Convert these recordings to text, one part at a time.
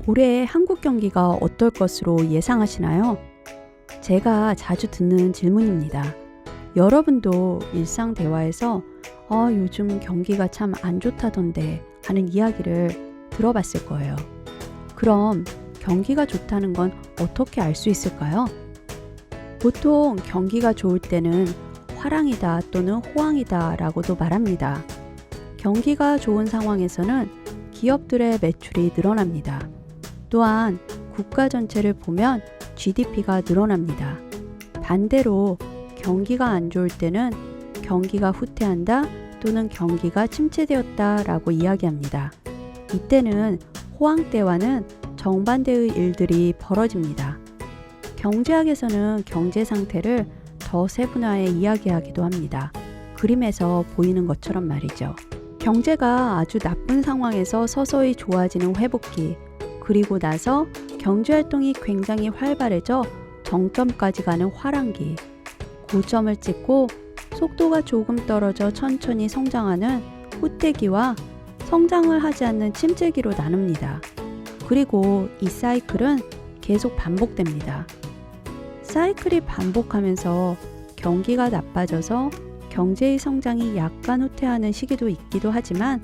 올해 한국 경기가 어떨 것으로 예상하시나요? 제가 자주 듣는 질문입니다. 여러분도 일상 대화에서 요즘 경기가 참 안 좋다던데 하는 이야기를 들어봤을 거예요. 그럼 경기가 좋다는 건 어떻게 알 수 있을까요? 보통 경기가 좋을 때는 화랑이다 또는 호황이다 라고도 말합니다. 경기가 좋은 상황에서는 기업들의 매출이 늘어납니다. 또한 국가 전체를 보면 GDP가 늘어납니다. 반대로 경기가 안 좋을 때는 경기가 후퇴한다 또는 경기가 침체되었다 라고 이야기합니다. 이때는 호황 때와는 정반대의 일들이 벌어집니다. 경제학에서는 경제 상태를 더 세분화해 이야기하기도 합니다. 그림에서 보이는 것처럼 말이죠. 경제가 아주 나쁜 상황에서 서서히 좋아지는 회복기, 그리고 나서 경제활동이 굉장히 활발해져 정점까지 가는 화랑기, 고점을 찍고 속도가 조금 떨어져 천천히 성장하는 후퇴기와 성장을 하지 않는 침체기로 나눕니다. 그리고 이 사이클은 계속 반복됩니다. 사이클이 반복하면서 경기가 나빠져서 경제의 성장이 약간 후퇴하는 시기도 있기도 하지만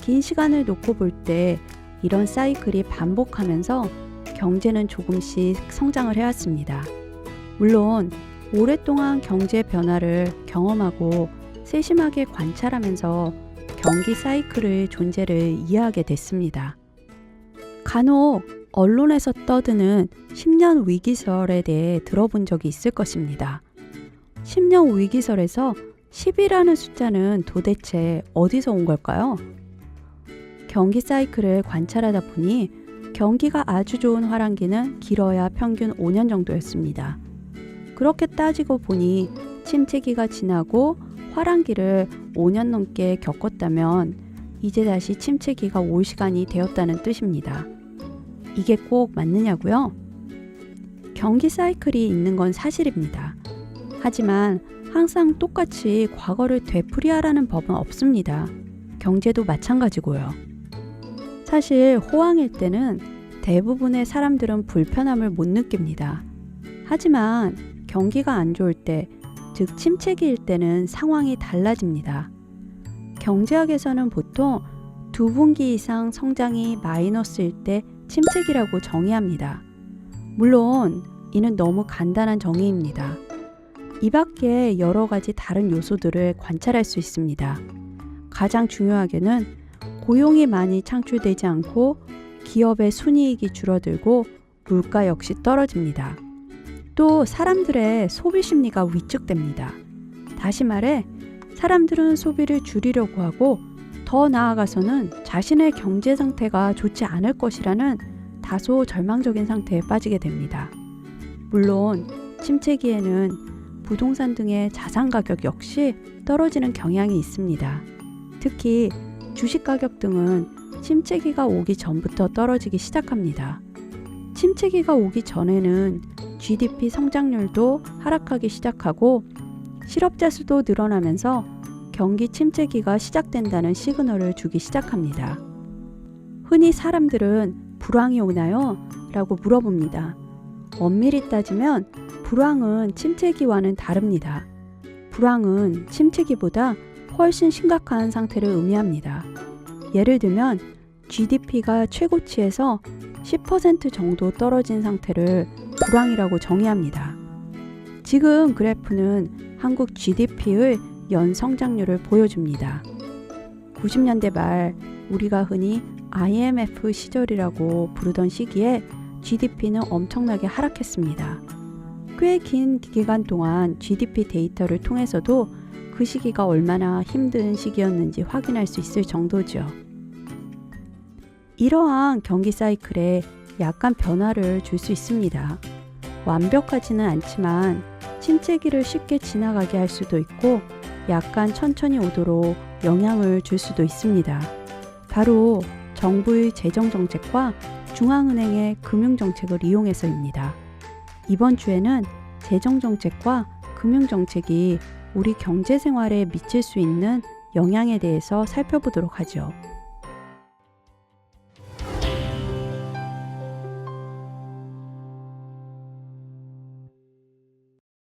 긴 시간을 놓고 볼 때 이런 사이클이 반복하면서 경제는 조금씩 성장을 해왔습니다. 물론 오랫동안 경제 변화를 경험하고 세심하게 관찰하면서 경기 사이클의 존재를 이해하게 됐습니다. 간혹 언론에서 떠드는 10년 위기설에 대해 들어본 적이 있을 것입니다. 10년 위기설에서 10이라는 숫자는 도대체 어디서 온 걸까요? 경기 사이클을 관찰하다 보니 경기가 아주 좋은 화랑기는 길어야 평균 5년 정도였습니다. 그렇게 따지고 보니 침체기가 지나고 화랑기를 5년 넘게 겪었다면 이제 다시 침체기가 올 시간이 되었다는 뜻입니다. 이게 꼭 맞느냐고요? 경기 사이클이 있는 건 사실입니다. 하지만 항상 똑같이 과거를 되풀이하라는 법은 없습니다. 경제도 마찬가지고요. 사실 호황일 때는 대부분의 사람들은 불편함을 못 느낍니다. 하지만 경기가 안 좋을 때, 즉 침체기일 때는 상황이 달라집니다. 경제학에서는 보통 2분기 이상 성장이 마이너스일 때 침체기라고 정의합니다. 물론 이는 너무 간단한 정의입니다. 이 밖에 여러 가지 다른 요소들을 관찰할 수 있습니다. 가장 중요하게는 고용이 많이 창출되지 않고 기업의 순이익이 줄어들고 물가 역시 떨어집니다. 또 사람들의 소비 심리가 위축됩니다. 다시 말해 사람들은 소비를 줄이려고 하고 더 나아가서는 자신의 경제 상태가 좋지 않을 것이라는 다소 절망적인 상태에 빠지게 됩니다. 물론 침체기에는 부동산 등의 자산 가격 역시 떨어지는 경향이 있습니다. 특히 주식 가격 등은 침체기가 오기 전부터 떨어지기 시작합니다. 침체기가 오기 전에는 GDP 성장률도 하락하기 시작하고 실업자 수도 늘어나면서 경기 침체기가 시작된다는 시그널을 주기 시작합니다. 흔히 사람들은 불황이 오나요? 라고 물어봅니다. 엄밀히 따지면 불황은 침체기와는 다릅니다. 불황은 침체기보다 훨씬 심각한 상태를 의미합니다. 예를 들면 GDP가 최고치에서 10% 정도 떨어진 상태를 불황이라고 정의합니다. 지금 그래프는 한국 GDP의 연 성장률을 보여줍니다. 90년대 말 우리가 흔히 IMF 시절이라고 부르던 시기에 GDP는 엄청나게 하락했습니다. 꽤 긴 기간 동안 GDP 데이터를 통해서도 그 시기가 얼마나 힘든 시기였는지 확인할 수 있을 정도죠. 이러한 경기 사이클에 약간 변화를 줄 수 있습니다. 완벽하지는 않지만 침체기를 쉽게 지나가게 할 수도 있고 약간 천천히 오도록 영향을 줄 수도 있습니다. 바로 정부의 재정정책과 중앙은행의 금융정책을 이용해서입니다. 이번 주에는 재정정책과 금융정책이 우리 경제생활에 미칠 수 있는 영향에 대해서 살펴보도록 하죠.